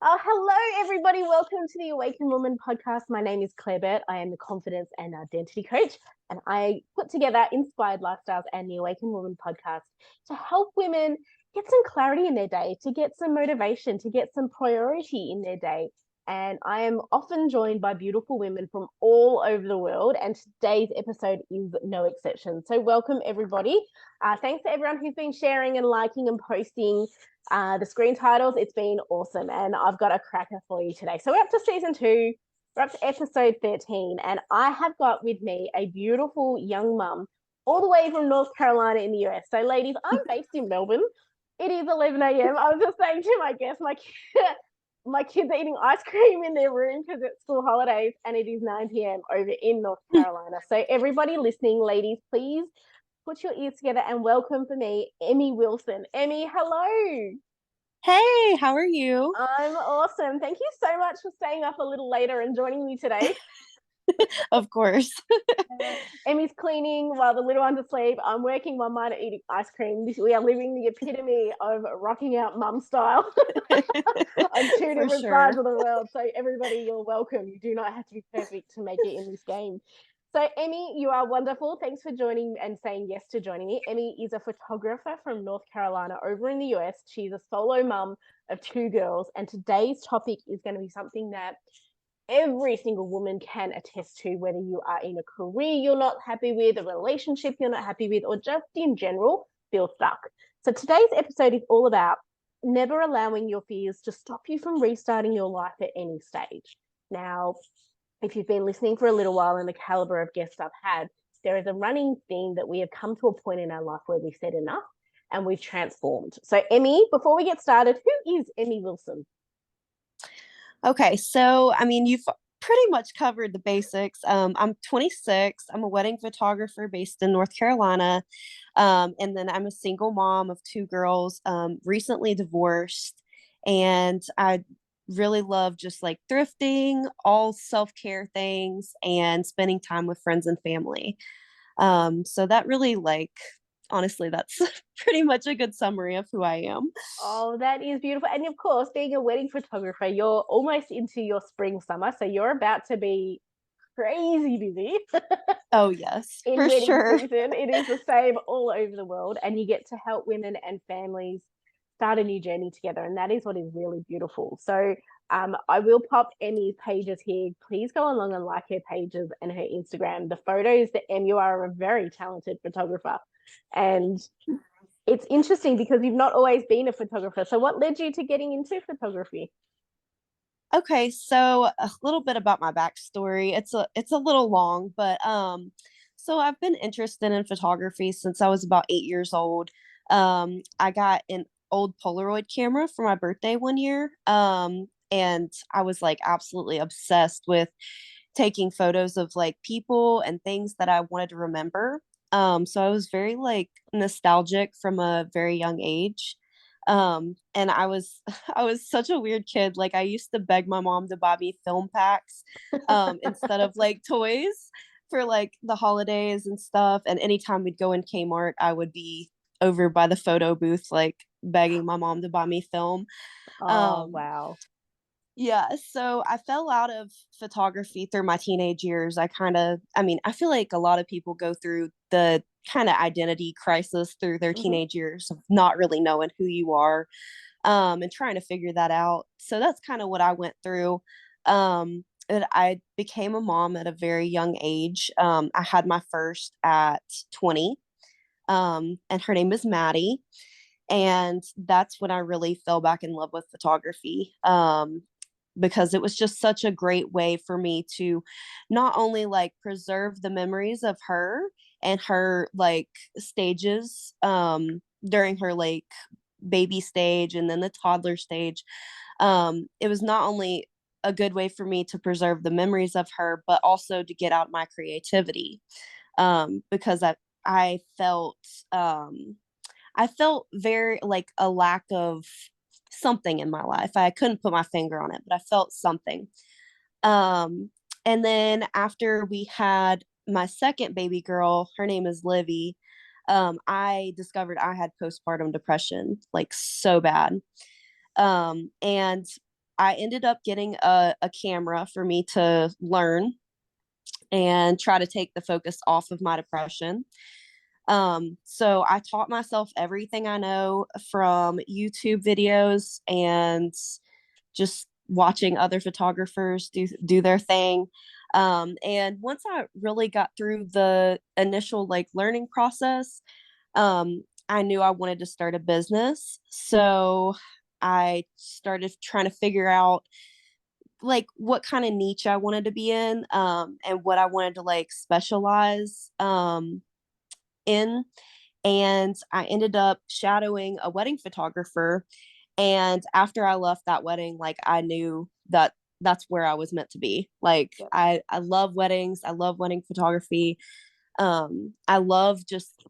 Hello, everybody. Welcome to the Awaken Woman podcast. My name is Claire Burt. I am the confidence and identity coach, and I put together Inspired Lifestyles and the Awaken Woman podcast to help women get some clarity in their day, to get some motivation, to get some priority in their day. And I am often joined by beautiful women from all over the world, and today's episode is no exception. So, welcome, everybody. Thanks to everyone who's been sharing and liking and posting the screen titles. It's been awesome, and I've got a cracker for you today. So we're up to season 2, we're up to episode 13, and I have got with me a beautiful young mum all the way from North Carolina in the US. So, ladies, I'm based in Melbourne. It is 11 a.m. I was just saying to my guests, my kids are eating ice cream in their room because it's school holidays, and it is 9 p.m. over in North Carolina. So, everybody listening, ladies, please put your ears together and welcome for me, Emi Wilson. Emi, hello. Hey, how are you? I'm awesome. Thank you so much for staying up a little later and joining me today. Of course. Emi's cleaning while the little one's asleep. I'm working while mine are eating ice cream. We are living the epitome of rocking out mum style on two For different sides sure. of the world. So, everybody, you're welcome. You do not have to be perfect to make it in this game. So, Emi, you are wonderful. Thanks for joining and saying yes to joining me. Emi is a photographer from North Carolina over in the US. She's a solo mum of 2 girls. And today's topic is going to be something that every single woman can attest to, whether you are in a career you're not happy with, a relationship you're not happy with, or just in general feel stuck. So, today's episode is all about never allowing your fears to stop you from restarting your life at any stage. Now, if you've been listening for a little while and the caliber of guests I've had, there is a running theme that we have come to a point in our life where we've said enough and we've transformed. So, Emi, before we get started, who is Emi Wilson? Okay, so you've pretty much covered the basics. I'm 26. I'm a wedding photographer based in North Carolina. And then I'm a single mom of 2 girls, recently divorced. And I really love just like thrifting, all self-care things, and spending time with friends and family. So that really honestly, that's pretty much a good summary of who I am. Oh, that is beautiful. And of course, being a wedding photographer, you're almost into your spring summer. So you're about to be crazy busy Oh, yes, in for wedding sure. season. It is the same all over the world. And you get to help women and families start a new journey together. And that is what is really beautiful. So I will pop Emi's pages here. Please go along and like her pages and her Instagram. The photos that you are a very talented photographer. And it's interesting because you've not always been a photographer. So what led you to getting into photography? Okay, so a little bit about my backstory. It's a little long, but so I've been interested in photography since I was about 8 years old. I got an old Polaroid camera for my birthday one year. And I was like absolutely obsessed with taking photos of like people and things that I wanted to remember. So I was very like nostalgic from a very young age. And I was such a weird kid. Like I used to beg my mom to buy me film packs instead of like toys for like the holidays and stuff. And anytime we'd go in Kmart, I would be over by the photo booth like begging my mom to buy me film. Oh, Um wow. yeah, so I fell out of photography through my teenage years. I feel like a lot of people go through the kind of identity crisis through their Mm-hmm. teenage years of not really knowing who you are, and trying to figure that out. So that's kind of what I went through. And I became a mom at a very young age. I had my first at 20, and her name is Maddie. And that's when I really fell back in love with photography. Because it was just such a great way for me to not only like preserve the memories of her and her like stages during her like baby stage and then the toddler stage. It was not only a good way for me to preserve the memories of her but also to get out my creativity, because I felt I felt very like a lack of something in my life. I couldn't put my finger on it, but I felt something. Um, and then after we had my second baby girl, her name is Livy, I discovered I had postpartum depression, like so bad. And I ended up getting a camera for me to learn and try to take the focus off of my depression. So I taught myself everything I know from YouTube videos and just watching other photographers do their thing. And once I really got through the initial like learning process, I knew I wanted to start a business. So I started trying to figure out like what kind of niche I wanted to be in, and what I wanted to like specialize in. And I ended up shadowing a wedding photographer. And after I left that wedding, like I knew that that's where I was meant to be. Like Yep. I love weddings. I love wedding photography. I love just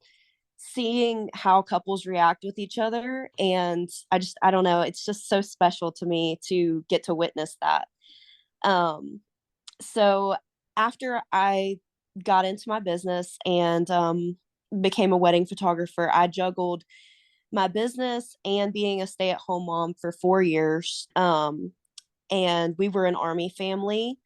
seeing how couples react with each other. And I don't know, it's just so special to me to get to witness that. Um, so after I got into my business and became a wedding photographer, I juggled my business and being a stay-at-home mom for 4 years. And we were an army family.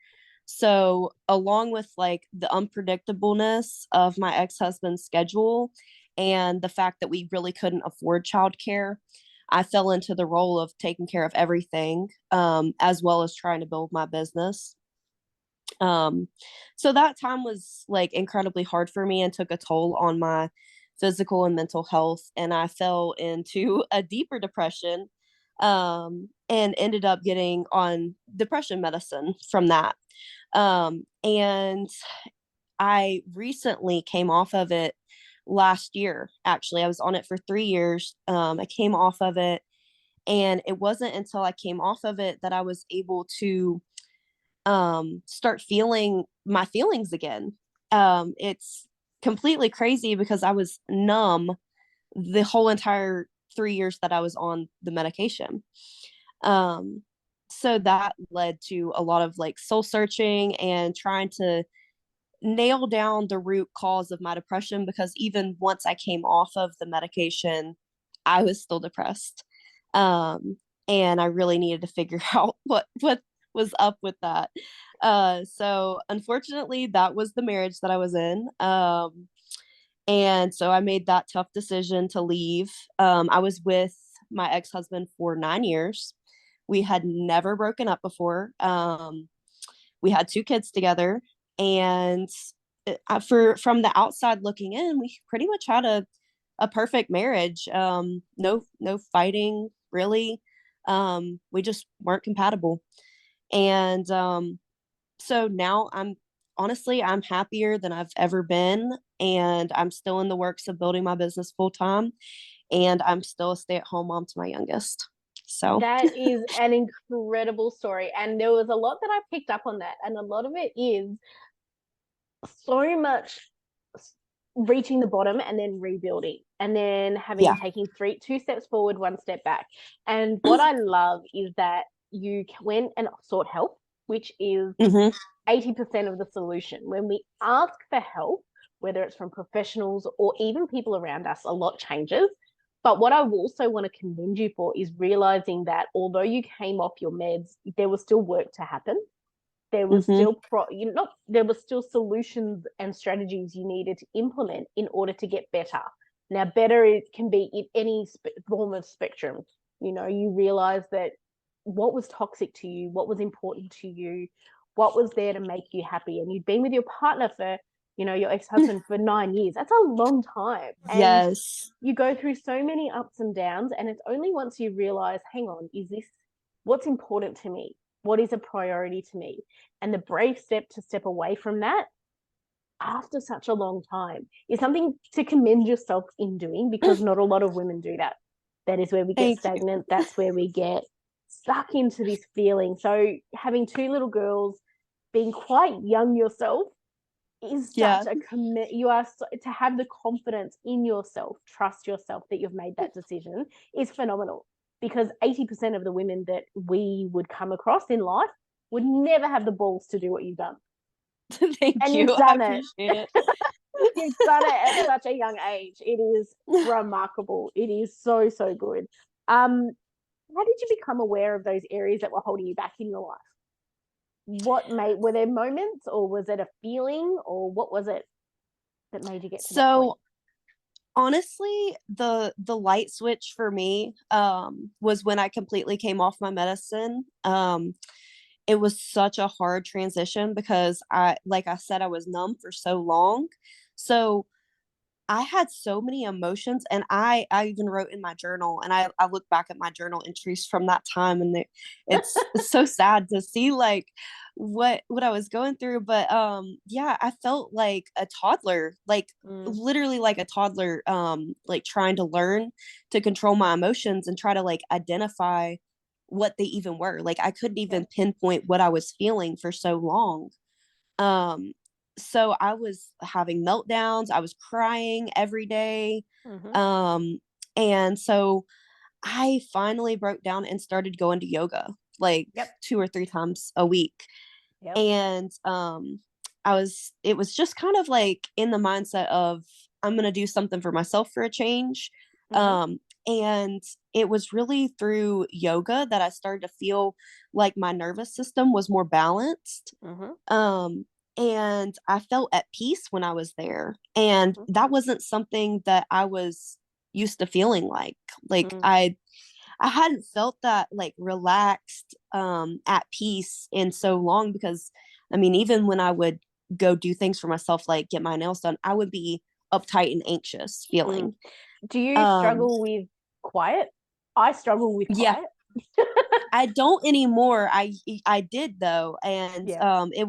So along with like the unpredictableness of my ex-husband's schedule and the fact that we really couldn't afford childcare, I fell into the role of taking care of everything, as well as trying to build my business. Um, so that time was like incredibly hard for me and took a toll on my physical and mental health. And I fell into a deeper depression, and ended up getting on depression medicine from that. And I recently came off of it last year. Actually, I was on it for 3 years. I came off of it, and it wasn't until I came off of it that I was able to start feeling my feelings again. It's completely crazy because I was numb the whole entire 3 years that I was on the medication. Um, so that led to a lot of like soul searching and trying to nail down the root cause of my depression, because even once I came off of the medication, I was still depressed. Um, and I really needed to figure out what was up with that. So unfortunately, that was the marriage that I was in. And so I made that tough decision to leave. I was with my ex-husband for 9 years. We had never broken up before. We had 2 kids together, and for from the outside looking in, we pretty much had a perfect marriage. No fighting really. We just weren't compatible. And so now I'm happier than I've ever been, and I'm still in the works of building my business full time, and I'm still a stay-at-home mom to my youngest. So That is an incredible story. And there was a lot that I picked up on that. And a lot of it is so much reaching the bottom and then rebuilding and then having yeah. taking 2 steps forward, 1 step back. And what I love is that you went and sought help, which is Mm-hmm. 80% of the solution. When we ask for help, whether it's from professionals or even people around us, a lot changes. But what I also want to commend you for is realizing that although you came off your meds, there was still work to happen. There was Mm-hmm. still there was still solutions and strategies you needed to implement in order to get better. Now, better it can be in any form of spectrum. You realize that what was toxic to you, what was important to you, what was there to make you happy, and you'd been with your partner for your ex-husband for 9 years. That's a long time, and Yes. you go through so many ups and downs, and it's only once you realize, hang on, is this what's important to me? What is a priority to me? And the brave step to step away from that after such a long time is something to commend yourself in doing, because not a lot of women do that. That is where we get Thank you. stagnant. That's where we get stuck into this feeling. So having 2 little girls, being quite young yourself, is Yeah. such a commit. You are to have the confidence in yourself, trust yourself that you've made that decision is phenomenal, because 80% of the women that we would come across in life would never have the balls to do what you've done. Thank And you. you've I done it. appreciate it. You've done it at such a young age. It is remarkable. It is so, so good. Um, how did you become aware of those areas that were holding you back in your life? Were there moments, or was it a feeling, or what was it that made you get to that point? So honestly, the light switch for me was when I completely came off my medicine. It was such a hard transition because like I said, I was numb for so long. So I had so many emotions, and I even wrote in my journal, and I look back at my journal entries from that time, and it's so sad to see like what I was going through. But yeah, I felt like a toddler, like Mm, literally like a toddler, like trying to learn to control my emotions and try to like identify what they even were. Like I couldn't yeah. even pinpoint what I was feeling for so long. Um, so I was having meltdowns, I was crying every day. Mm-hmm. Um, and so I finally broke down and started going to yoga like Yep. 2 or 3 times a week. Yep. And it was just kind of like in the mindset of I'm gonna do something for myself for a change. Mm-hmm. Um, and it was really through yoga that I started to feel like my nervous system was more balanced. Mm-hmm. um and I felt at peace when I was there, and Mm-hmm. that wasn't something that I was used to feeling like Mm, I hadn't felt that like relaxed at peace in so long, because I mean, even when I would go do things for myself like get my nails done, I would be uptight and anxious mm. feeling. Do you um struggle with quiet? I struggle with yeah, quiet. I don't anymore. I did though, and Yeah. it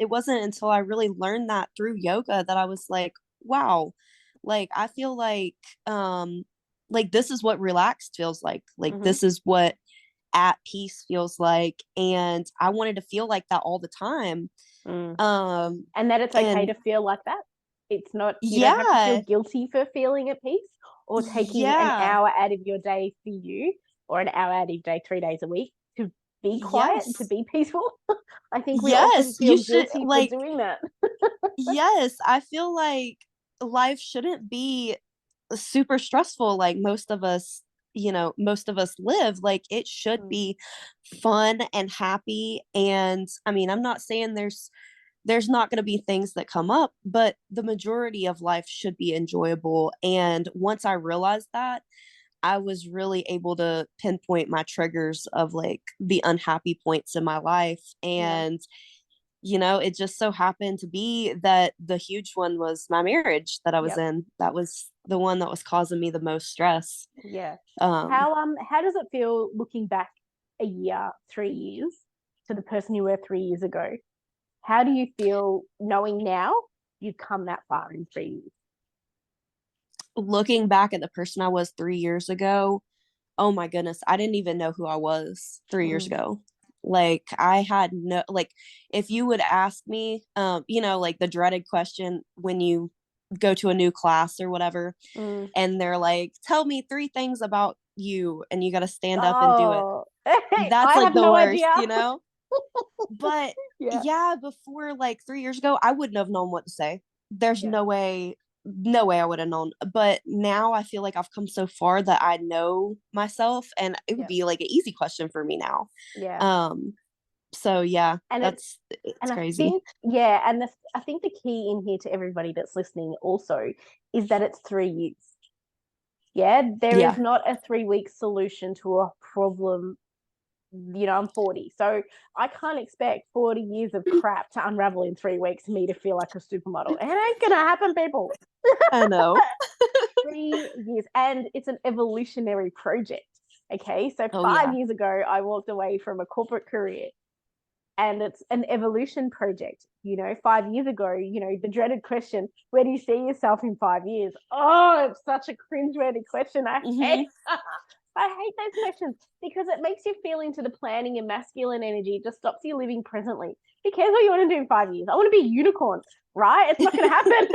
wasn't until I really learned that through yoga that I was like, wow, like I feel um like this is what relaxed feels like. Like Mm-hmm. this is what at peace feels like, and I wanted to feel like that all the time. Mm. Um And that it's okay and to feel like that. It's not, you don't have to feel yeah, guilty for feeling at peace or taking an yeah, hour out of your day for you, or an hour out of your day 3 days a week to be quiet and to yes, be peaceful. I think we often yes, feel you should guilty for like, doing that. yes, I feel like life shouldn't be super stressful like most of us live. Like it should Mm, be fun and happy. And I mean, I'm not saying there's not going to be things that come up, but the majority of life should be enjoyable. And once I realized that, I was really able to pinpoint my triggers of like the unhappy points in my life. yeah, And it just so happened to be that the huge one was my marriage that I was yep, in. That was the one that was causing me the most stress. yeah. Um, How does it feel looking back a year, 3 years, to the person you were 3 years ago? How do you feel knowing now you've come that far in 3 years? Looking back at the person I was 3 years ago, oh my goodness, I didn't even know who I was 3 years Mm. ago. Like I had no, like, if you would ask me, like the dreaded question when you go to a new class or whatever, Mm. and they're like, tell me 3 things about you, and you got to stand up and do it. Oh, That's I like have the no worst, idea. But Yeah, yeah, before like 3 years ago, I wouldn't have known what to say. There's yeah, no way I would have known. But now I feel like I've come so far that I know myself, and it would yeah, be like an easy question for me now. yeah. Um, so yeah, And it, it's and I crazy. think, yeah, and I think the key in here to everybody that's listening also is that it's 3 years. Yeah, there is Yeah. not a 3 week solution to a problem. I'm 40, so I can't expect 40 years of crap to unravel in 3 weeks for me to feel like a supermodel. It ain't gonna happen, people. I know. 3 years, and it's an evolutionary project. Okay, so Oh five yeah. years ago, I walked away from a corporate career, and it's an evolution project. 5 years ago, the dreaded question, where do you see yourself in 5 years? Oh, it's such a cringeworthy question. I hate Hmm. I hate those questions because it makes you feel into the planning and masculine energy. It just stops you living presently. Who cares what you want to do in 5 years? I want to be a unicorn, right? It's not going to happen,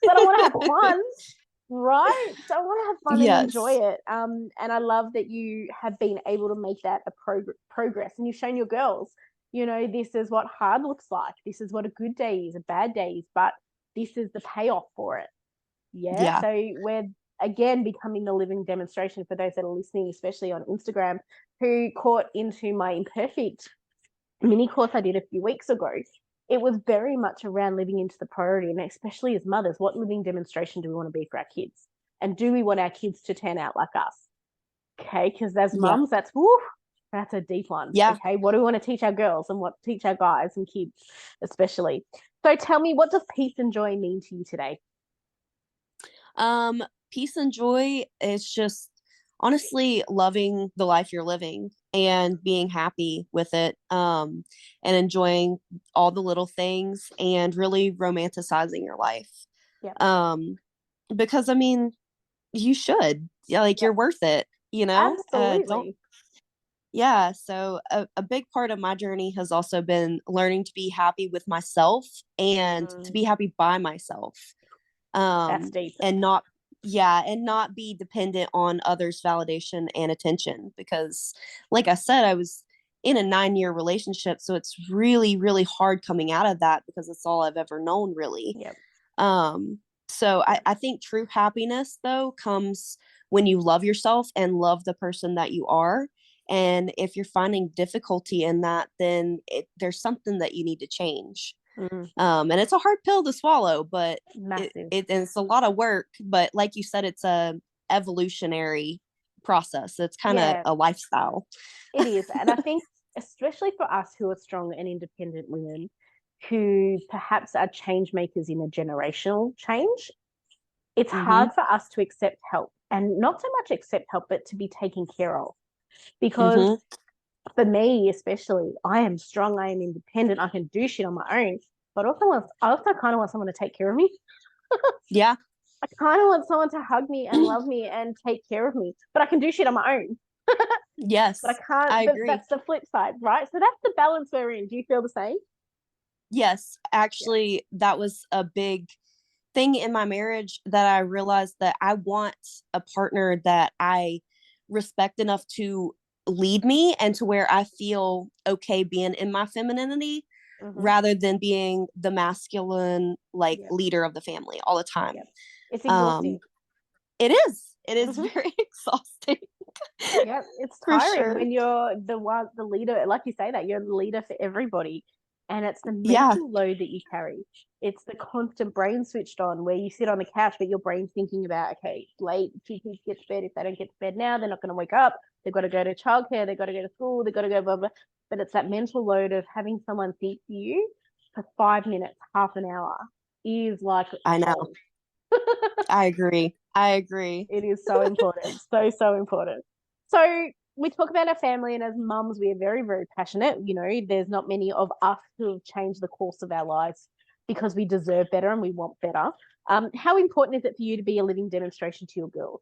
but I want to have fun, right? So I want to have fun and enjoy Yes. it. And I love that you have been able to make that a progress, and you've shown your girls, this is what hard looks like. This is what a good day is, a bad day is, but this is the payoff for it. Yeah. Yeah. So we're again, becoming the living demonstration for those that are listening, especially on Instagram, who caught into my imperfect mini course I did a few weeks ago. It was very much around living into the priority, and especially as mothers, what living demonstration do we want to be for our kids? And do we want our kids to turn out like us? Okay, because as Yeah. mums, that's a deep one. Yeah. Okay, what do we want to teach our girls and what teach our guys and kids, especially? So tell me, what does peace and joy mean to you today? Peace and joy is just honestly loving the life you're living and being happy with it, and enjoying all the little things and really romanticizing your life. Yeah. Because I mean, you should. Yeah, like you're worth it, you know? Don't Absolutely. Yeah, so a big part of my journey has also been learning to be happy with myself and to be happy by myself. That's deep. And not be dependent on others' validation and attention, because like I said, I was in a 9-year relationship, so it's really, really hard coming out of that because it's all I've ever known, really. Yep. So I think true happiness though comes when you love yourself and love the person that you are. And if you're finding difficulty in that, then there's something that you need to change. And it's a hard pill to swallow, but Massive. it's a lot of work. But like you said, it's a evolutionary process. It's kind of a lifestyle. It is. And I think, especially for us who are strong and independent women, who perhaps are change makers in a generational change, it's hard for us to accept help, and not so much accept help, but to be taken care of. Because for me, especially, I am strong, I am independent, I can do shit on my own, but I also kind of want someone to take care of me. Yeah. I kind of want someone to hug me and love me and take care of me, but I can do shit on my own. Yes. But I can't. I agree. That's the flip side, right? So that's the balance we're in. Do you feel the same? Yes, actually, that was a big thing in my marriage, that I realized that I want a partner that I respect enough to lead me and to where I feel okay being in my femininity, rather than being the masculine leader of the family all the time. It's exhausting. It is very exhausting. Yeah, it's For tiring sure. when you're the leader, like you say, that you're the leader for everybody. And it's the mental load that you carry. It's the constant brain switched on where you sit on the couch, but your brain's thinking about, okay, it's late, kids need to get to bed. If they don't get to bed now, they're not going to wake up. They've got to go to childcare. They've got to go to school. They've got to go blah, blah. But it's that mental load of having someone think for you for 5 minutes, half an hour is like, I know. I agree. It is so important. So, so important. So we talk about our family, and as mums, we are very, very passionate. You know, there's not many of us who have changed the course of our lives because we deserve better and we want better. How important is it for you to be a living demonstration to your girls?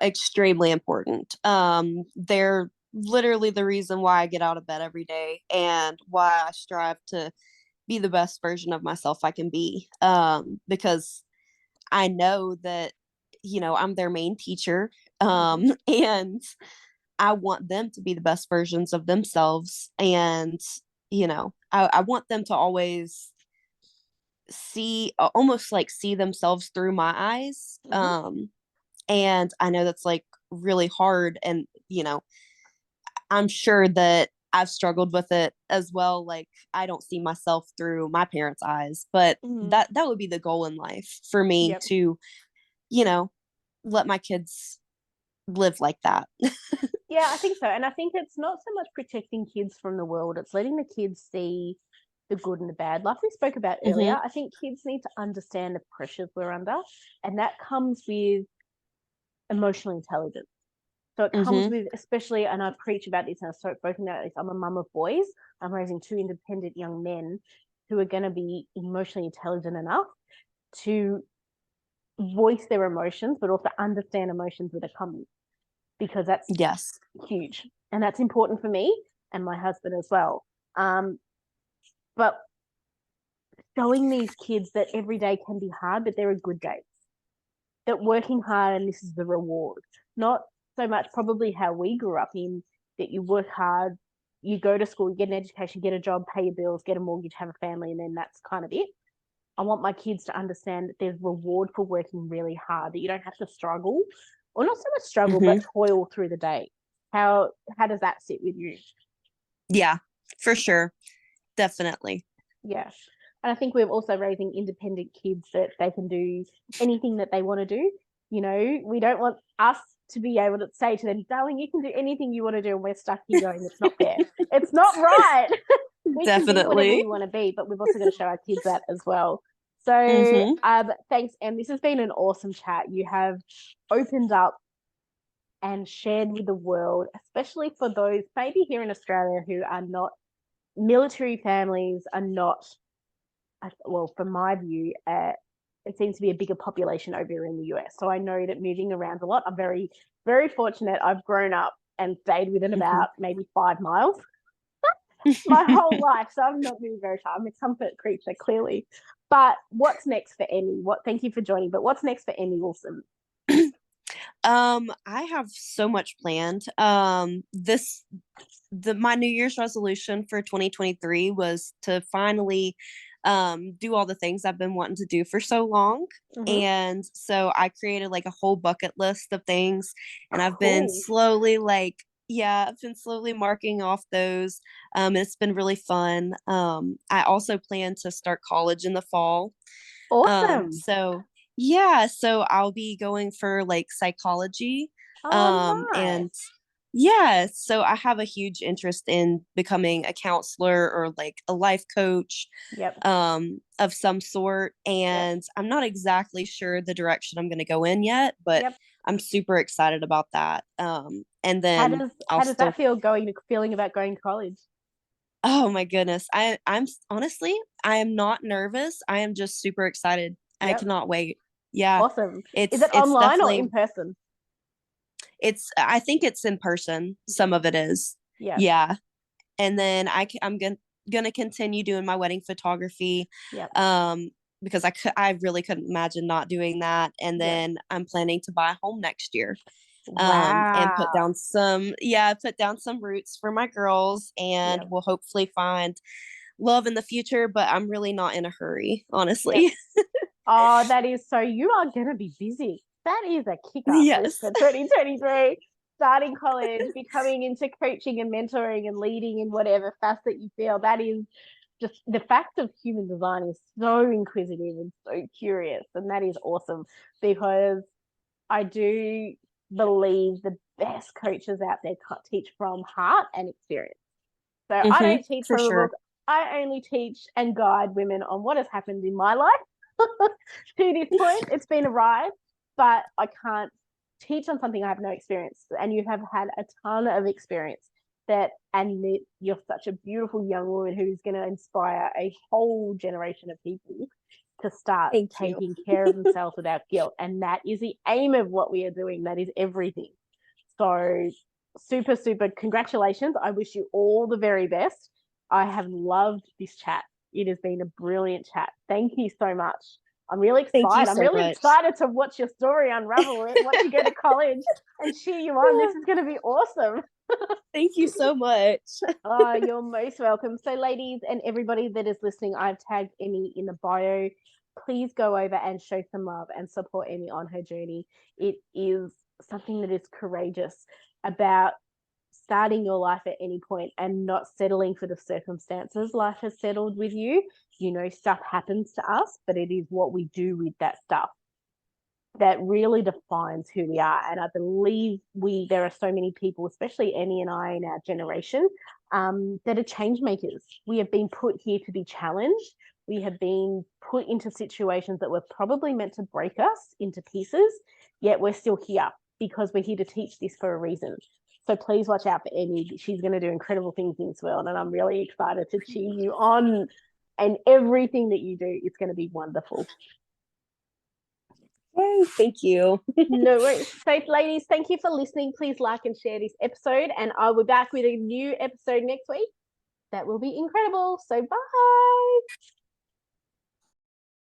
Extremely important. They're literally the reason why I get out of bed every day and why I strive to be the best version of myself I can be. Because I know that, I'm their main teacher. And I want them to be the best versions of themselves. And, I want them to always almost see themselves through my eyes. And I know that's really hard. And, I'm sure that I've struggled with it as well. Like, I don't see myself through my parents' eyes, but that would be the goal in life for me to, let my kids live like that. Yeah, I think so. And I think it's not so much protecting kids from the world, it's letting the kids see the good and the bad. Like we spoke about earlier, I think kids need to understand the pressures we're under, and that comes with emotional intelligence. So it comes with, especially, and I preach about this and I've spoken about this, I'm a mum of boys. I'm raising 2 independent young men who are going to be emotionally intelligent enough to voice their emotions, but also understand emotions that are coming, because that's huge. And that's important for me and my husband as well. But showing these kids that every day can be hard, but there are good days. That working hard and this is the reward. Not so much probably how we grew up in, that you work hard, you go to school, you get an education, get a job, pay your bills, get a mortgage, have a family, and then that's kind of it. I want my kids to understand that there's reward for working really hard, that you don't have to struggle, or not so much struggle, but toil through the day. How does that sit with you? Yeah, for sure. Definitely. Yeah. And I think we're also raising independent kids that they can do anything that they want to do. You know, we don't want us to be able to say to them, darling, you can do anything you want to do, and we're stuck here going, it's not fair. It's not right. We can be whatever Definitely. we want to be, but we've also got to show our kids that as well. So thanks, Em. This has been an awesome chat. You have opened up and shared with the world, especially for those maybe here in Australia who are not military families, are not, well, from my view, it seems to be a bigger population over in the US. So I know that moving around a lot, I'm very, very fortunate. I've grown up and stayed within about maybe 5 miles my whole life. So I've not moved very far. I'm a comfort creature, clearly. But what's next for Emi? Thank you for joining. But what's next for Emi Wilson? I have so much planned. My New Year's resolution for 2023 was to finally do all the things I've been wanting to do for so long. And so I created like a whole bucket list of things, and I've been slowly I've been slowly marking off those. It's been really fun. I also plan to start college in the fall. Awesome. So I'll be going for like psychology. Oh, nice. And yeah, so I have a huge interest in becoming a counselor or like a life coach of some sort. And I'm not exactly sure the direction I'm going to go in yet, but I'm super excited about that. And then how does that feel feeling about going to college? Oh my goodness. I'm honestly, I am not nervous. I am just super excited. I cannot wait. Yeah. Awesome. Is it online or in person? I think it's in person. Some of it is. Yeah. And then I'm gonna continue doing my wedding photography. Because I really couldn't imagine not doing that. And then I'm planning to buy a home next year. And put down some roots for my girls, and we'll hopefully find love in the future, but I'm really not in a hurry, honestly. Oh, that is so you are gonna be busy. That is a kick-ass list for 2023. Starting college, becoming into coaching and mentoring and leading in whatever facet you feel. That is just the fact of human design is so inquisitive and so curious, and that is awesome, because I do believe the best coaches out there teach from heart and experience. So I don't teach from a book. I only teach and guide women on what has happened in my life to this point. It's been a ride, but I can't teach on something I have no experience. And you have had a ton of experience and you're such a beautiful young woman who's going to inspire a whole generation of people to start taking care of themselves without guilt. And that is the aim of what we are doing. That is everything. So super, super congratulations. I wish you all the very best. I have loved this chat. It has been a brilliant chat. Thank you so much. I'm really excited. I'm really excited to watch your story unravel it, watch you go to college and cheer you on. This is going to be awesome. Thank you so much. Oh, you're most welcome. So ladies and everybody that is listening, I've tagged Emi in the bio. Please go over and show some love and support Emi on her journey. It is something that is courageous about starting your life at any point and not settling for the circumstances life has settled with you. You know, stuff happens to us, but it is what we do with that stuff that really defines who we are. And I believe there are so many people, especially Emi and I in our generation, that are change makers. We have been put here to be challenged. We have been put into situations that were probably meant to break us into pieces, yet we're still here because we're here to teach this for a reason. So please watch out for Emi. She's going to do incredible things in this world, and I'm really excited to cheer you on. And everything that you do, it's going to be wonderful. Yay, thank you. No worries. So, ladies, thank you for listening. Please like and share this episode, and I'll be back with a new episode next week. That will be incredible. So, bye.